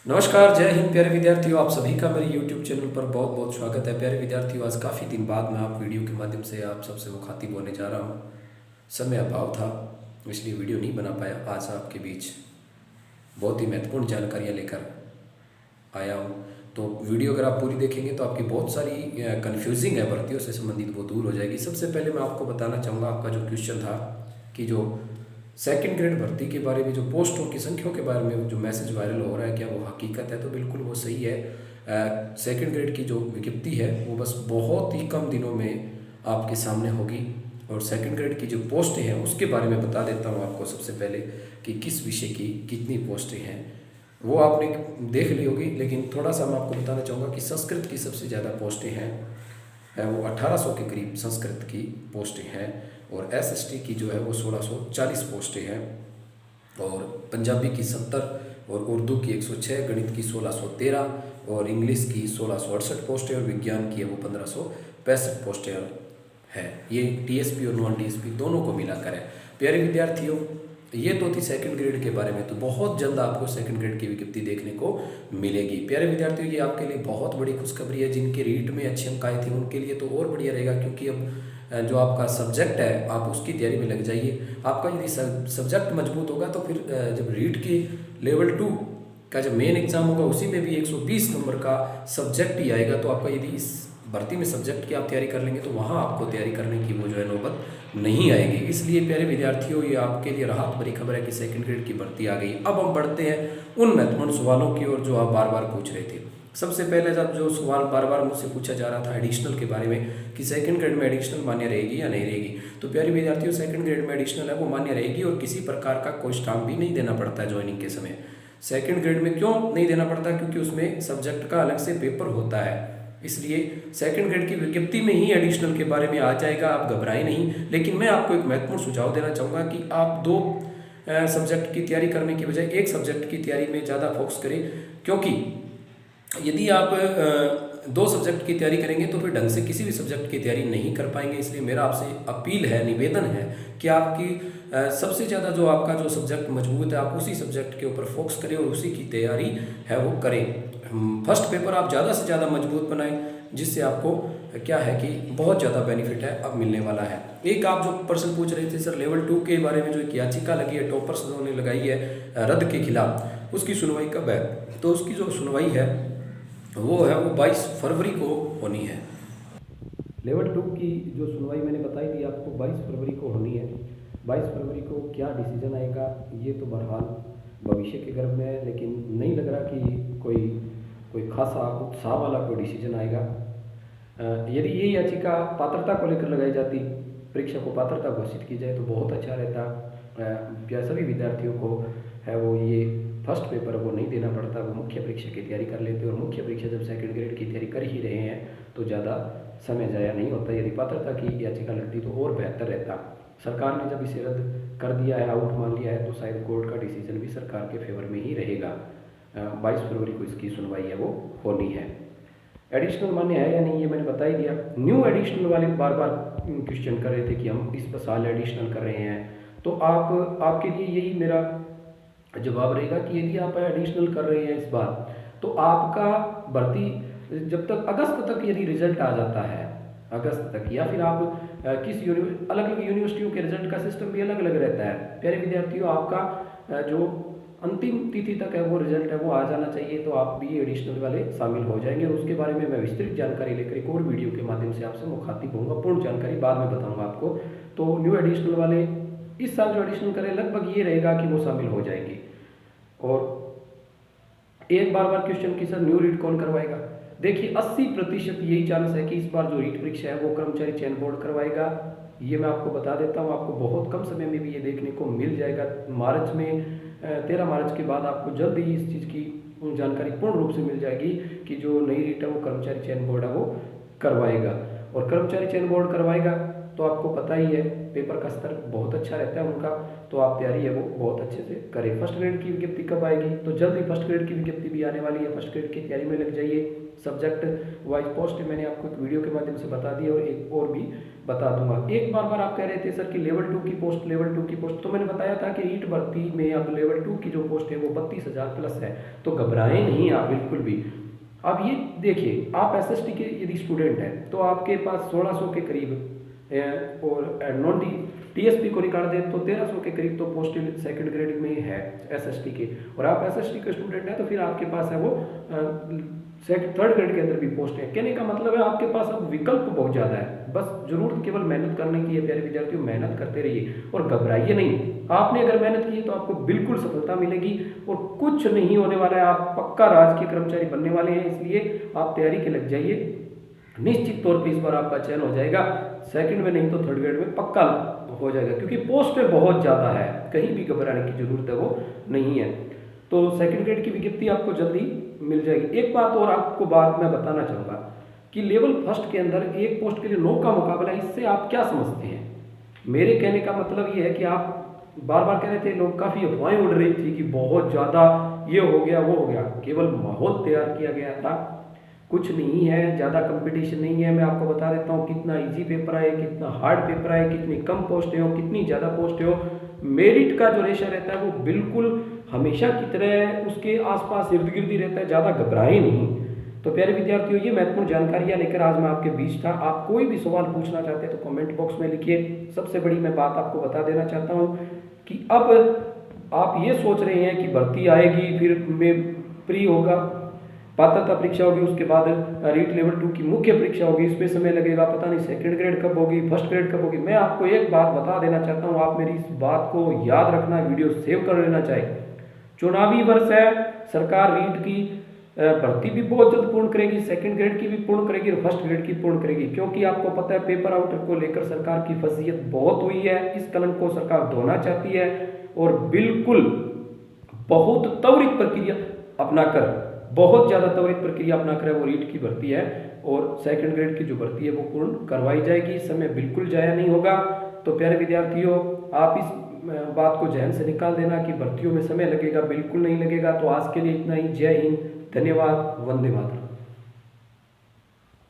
नमस्कार, जय हिंद प्यारे विद्यार्थियों। आप सभी का मेरे YouTube चैनल पर बहुत बहुत स्वागत है। प्यारे विद्यार्थियों, आज काफ़ी दिन बाद मैं आप वीडियो के माध्यम से आप सबसे मुखातिब होने जा रहा हूँ। समय अभाव था, इसलिए वीडियो नहीं बना पाया। आज आपके बीच बहुत ही महत्वपूर्ण जानकारियाँ लेकर आया हूँ। तो वीडियो अगर आप पूरी देखेंगे तो आपकी बहुत सारी कन्फ्यूजिंग है भर्तियों से संबंधित वो दूर हो जाएगी। सबसे पहले मैं आपको बताना चाहूँगा, आपका जो क्वेश्चन था कि जो सेकंड ग्रेड भर्ती के बारे में जो पोस्टों की संख्याओं के बारे में जो मैसेज वायरल हो रहा है, क्या वो हकीकत है? तो बिल्कुल वो सही है। सेकंड ग्रेड की जो विज्ञप्ति है वो बस बहुत ही कम दिनों में आपके सामने होगी। और सेकंड ग्रेड की जो पोस्टें हैं उसके बारे में बता देता हूँ आपको सबसे पहले कि किस विषय की कितनी पोस्टें हैं। वो आपने देख ली होगी, लेकिन थोड़ा सा मैं आपको बताना चाहूँगा कि संस्कृत की सबसे ज़्यादा पोस्टें हैं, वो 1800 के करीब संस्कृत की पोस्टें हैं। और एसएसटी की जो है वो 1640 पोस्टें हैं। और पंजाबी की 70 और उर्दू की 106, गणित की 1613 और इंग्लिश की 1668 पोस्टें और विज्ञान की है वो 1565 पोस्टें हैं। ये टीएसपी और नॉन टीएसपी दोनों को मिलाकर है। प्यारे विद्यार्थियों, ये तो थी सेकंड ग्रेड के बारे में। तो बहुत जल्द आपको सेकंड ग्रेड की विज्ञप्ति देखने को मिलेगी। प्यारे विद्यार्थियों, ये आपके लिए बहुत बड़ी खुशखबरी है। जिनके रीट में अच्छे अंक आए थे उनके लिए तो और बढ़िया रहेगा, क्योंकि अब जो आपका सब्जेक्ट है आप उसकी तैयारी में लग जाइए। आपका यदि सब्जेक्ट मजबूत होगा तो फिर जब रीट की लेवल 2 का जब मेन एग्जाम होगा उसी में भी 120 नंबर का सब्जेक्ट ही आएगा। तो आपका यदि इस भर्ती में सब्जेक्ट की आप तैयारी कर लेंगे तो वहाँ आपको तैयारी करने की वो जो है नौबत नहीं आएगी। इसलिए प्यारे विद्यार्थियों, ये आपके लिए राहत भरी खबर है कि सेकंड ग्रेड की भर्ती आ गई। अब हम बढ़ते हैं उन महत्वपूर्ण सवालों की ओर जो आप बार बार पूछ रहे थे। सबसे पहले जब जो सवाल बार बार मुझसे पूछा जा रहा था एडिशनल के बारे में कि सेकंड ग्रेड में एडिशनल मान्य रहेगी या नहीं रहेगी, तो प्यारे विद्यार्थियों, सेकंड ग्रेड में एडिशनल है वो मान्य रहेगी और किसी प्रकार का कोई स्टाम्प भी नहीं देना पड़ता है ज्वाइनिंग के समय। सेकंड ग्रेड में क्यों नहीं देना पड़ता? क्योंकि उसमें सब्जेक्ट का अलग से पेपर होता है। इसलिए सेकंड ग्रेड की विज्ञप्ति में ही एडिशनल के बारे में आ जाएगा, आप घबराएं नहीं। लेकिन मैं आपको एक महत्वपूर्ण सुझाव देना चाहूँगा कि आप दो सब्जेक्ट की तैयारी करने की बजाय एक सब्जेक्ट की तैयारी में ज़्यादा फोकस करें। क्योंकि यदि आप दो सब्जेक्ट की तैयारी करेंगे तो फिर ढंग से किसी भी सब्जेक्ट की तैयारी नहीं कर पाएंगे। इसलिए मेरा आपसे अपील है, निवेदन है कि आपकी सबसे ज़्यादा जो आपका जो सब्जेक्ट मजबूत है आप उसी सब्जेक्ट के ऊपर फोकस करें और उसी की तैयारी है वो करें। फर्स्ट पेपर आप ज़्यादा से ज़्यादा मजबूत बनाएं, जिससे आपको क्या है कि बहुत ज़्यादा बेनिफिट है अब मिलने वाला है। एक आप जो प्रश्न पूछ रहे थे सर, लेवल 2 के बारे में जो एक याचिका लगी है, टॉपर्स ने लगाई है रद्द के खिलाफ, उसकी सुनवाई कब है? तो उसकी जो सुनवाई है वो 22 फरवरी को होनी है। लेवल 2 की जो सुनवाई मैंने बताई थी आपको 22 फरवरी को होनी है। 22 फरवरी को क्या डिसीजन आएगा ये तो बहरहाल भविष्य के गर्भ में है, लेकिन नहीं लग रहा कि कोई कोई खासा उत्साह वाला कोई डिसीजन आएगा। यदि ये याचिका पात्रता को लेकर लगाई जाती, परीक्षा को पात्रता घोषित की जाए तो बहुत अच्छा रहता। सभी विद्यार्थियों को है वो ये फर्स्ट पेपर वो नहीं देना पड़ता, वो मुख्य परीक्षा की तैयारी कर लेते। और मुख्य परीक्षा जब सेकंड ग्रेड की तैयारी कर ही रहे हैं तो ज़्यादा समय जाया नहीं होता। यदि पात्रता की याचिका लगती तो और बेहतर रहता। सरकार ने जब इसे रद्द कर दिया है, आउट मान लिया है, तो शायद कोर्ट का डिसीजन भी सरकार के फेवर में ही रहेगा। 22 फरवरी को इसकी सुनवाई है वो होनी है। एडिशनल मान्य है या नहीं ये मैंने बता ही दिया। न्यू एडिशनल वाले बार बार क्वेश्चन कर रहे थे कि हम इस साल एडिशनल कर रहे हैं, तो आपके लिए यही मेरा जवाब रहेगा कि यदि आप एडिशनल कर रहे हैं इस बार तो आपका भर्ती जब तक अगस्त तक यदि रिजल्ट आ जाता है, अगस्त तक, या फिर आप किस अलग अलग यूनिवर्सिटियों के रिजल्ट का सिस्टम भी अलग अलग रहता है। प्यारे विद्यार्थियों, आपका जो अंतिम तिथि तक है वो रिजल्ट है वो आ जाना चाहिए, तो आप भी एडिशनल वाले शामिल हो जाएंगे। और उसके बारे में मैं विस्तृत जानकारी लेकर एक और वीडियो के माध्यम से आपसे मुखातिब होऊंगा। पूर्ण जानकारी बाद में बताऊंगा आपको। तो न्यू एडिशनल वाले इस साल जो एडिशनल करें लगभग ये रहेगा कि वो शामिल हो जाएंगे। और एक बार बार क्वेश्चन की सर न्यू रीट कौन करवाएगा? देखिए 80% यही चांस है कि इस बार जो रीट परीक्षा है वो कर्मचारी चयन बोर्ड करवाएगा। ये मैं आपको बता देता हूँ, आपको बहुत कम समय में भी ये देखने को मिल जाएगा। मार्च में 13 मार्च के बाद आपको जल्द ही इस चीज़ की जानकारी पूर्ण रूप से मिल जाएगी कि जो नई रीट है वो कर्मचारी चयन बोर्ड है वो करवाएगा। और कर्मचारी चयन बोर्ड करवाएगा तो आपको पता ही है पेपर का स्तर बहुत अच्छा रहता है उनका। तो आप तैयारी है वो बहुत अच्छे से करें। फर्स्ट ग्रेड की विज्ञप्ति कब आएगी? तो जल्द ही फर्स्ट ग्रेड की विज्ञप्ति भी आने वाली है। फर्स्ट ग्रेड की तैयारी में लग जाइए। सब्जेक्ट वाइज पोस्ट मैंने आपको एक वीडियो के माध्यम से बता दी और एक और भी बता दूंगा। एक बार आप कह रहे थे सर कि लेवल 2 की पोस्ट, लेवल 2 की पोस्ट, तो मैंने बताया था कि ईट भर्ती में अब लेवल 2 की जो पोस्ट है वो 32,000 प्लस है, तो घबराएं नहीं आप बिल्कुल भी। अब ये देखिए, आप एसएसटी के यदि स्टूडेंट हैं तो आपके पास 1600 के करीब और नॉन टीएसपी को निकाल दें तो 1300 के करीब तो पोस्ट सेकंड ग्रेड में है एसएसटी के, और आप एसएसटी के स्टूडेंट हैं तो फिर आपके पास है वो थर्ड ग्रेड के अंदर भी पोस्ट है। कहने का मतलब है आपके पास अब विकल्प बहुत ज़्यादा है, बस जरूरत केवल मेहनत करने की है। प्यारे विद्यार्थियों, मेहनत करते रहिए और घबराइए नहीं। आपने अगर मेहनत की तो आपको बिल्कुल सफलता मिलेगी और कुछ नहीं होने वाला है। आप पक्का राजकीय कर्मचारी बनने वाले हैं, इसलिए आप तैयारी के लग जाइए। निश्चित तौर पे इस बार आपका चयन हो जाएगा, सेकंड में नहीं तो थर्ड ग्रेड में पक्का हो जाएगा, क्योंकि पोस्ट पे बहुत ज़्यादा है, कहीं भी घबराने की जरूरत है वो नहीं है। तो सेकंड ग्रेड की विज्ञप्ति आपको जल्दी मिल जाएगी। एक बात और आपको बाद में बताना चाहूँगा कि लेवल फर्स्ट के अंदर एक पोस्ट के लिए 9 का मुकाबला है, इससे आप क्या समझते हैं? मेरे कहने का मतलब ये है कि आप बार बार कह रहे थे, लोग काफ़ी अफवाहें उड़ रही थी कि बहुत ज़्यादा ये हो गया वो हो गया, केवल माहौल तैयार किया गया था, कुछ नहीं है, ज़्यादा कंपटीशन नहीं है। मैं आपको बता देता हूँ कितना इजी पेपर है, कितना हार्ड पेपर है, कितनी कम पोस्ट हो, कितनी ज़्यादा पोस्ट हो, मेरिट का जो रेशा रहता है वो बिल्कुल हमेशा की तरह उसके आसपास इर्द गिर्द ही रहता है, ज़्यादा घबराए नहीं। तो प्यारे विद्यार्थियों, ये महत्वपूर्ण जानकारियाँ लेकर आज मैं आपके बीच था। आप कोई भी सवाल पूछना चाहते हैं तो कमेंट बॉक्स में लिखिए। सबसे बड़ी मैं बात आपको बता देना चाहता हूँ कि अब आप ये सोच रहे हैं कि भर्ती आएगी, फिर मैं प्री होगा, पात्रता परीक्षा होगी, उसके बाद रीट लेवल 2 की मुख्य परीक्षा होगी, इसमें समय लगेगा, पता नहीं सेकंड ग्रेड कब होगी, फर्स्ट ग्रेड कब होगी। मैं आपको एक बात बता देना चाहता हूँ, आप मेरी इस बात को याद रखना, वीडियो सेव कर लेना चाहिए। चुनावी वर्ष है, सरकार रीट की भर्ती भी बहुत जल्द पूर्ण करेगी, सेकंड ग्रेड की भी पूर्ण करेगी और फर्स्ट ग्रेड की पूर्ण करेगी, क्योंकि आपको पता है पेपर आउट को लेकर सरकार की फजीयत बहुत हुई है। इस कलंक को सरकार धोना चाहती है और बिल्कुल बहुत त्वरित प्रक्रिया अपनाकर, बहुत ज़्यादा त्वरित प्रक्रिया अपनाकर वो रीट की भर्ती है और सेकंड ग्रेड की जो भर्ती है वो पूर्ण करवाई जाएगी। समय बिल्कुल जाया नहीं होगा। तो प्यारे विद्यार्थियों, आप इस बात को जहन से निकाल देना कि भर्तियों में समय लगेगा, बिल्कुल नहीं लगेगा। तो आज के लिए इतना ही। जय हिंद, धन्यवाद, वंदे मातरम।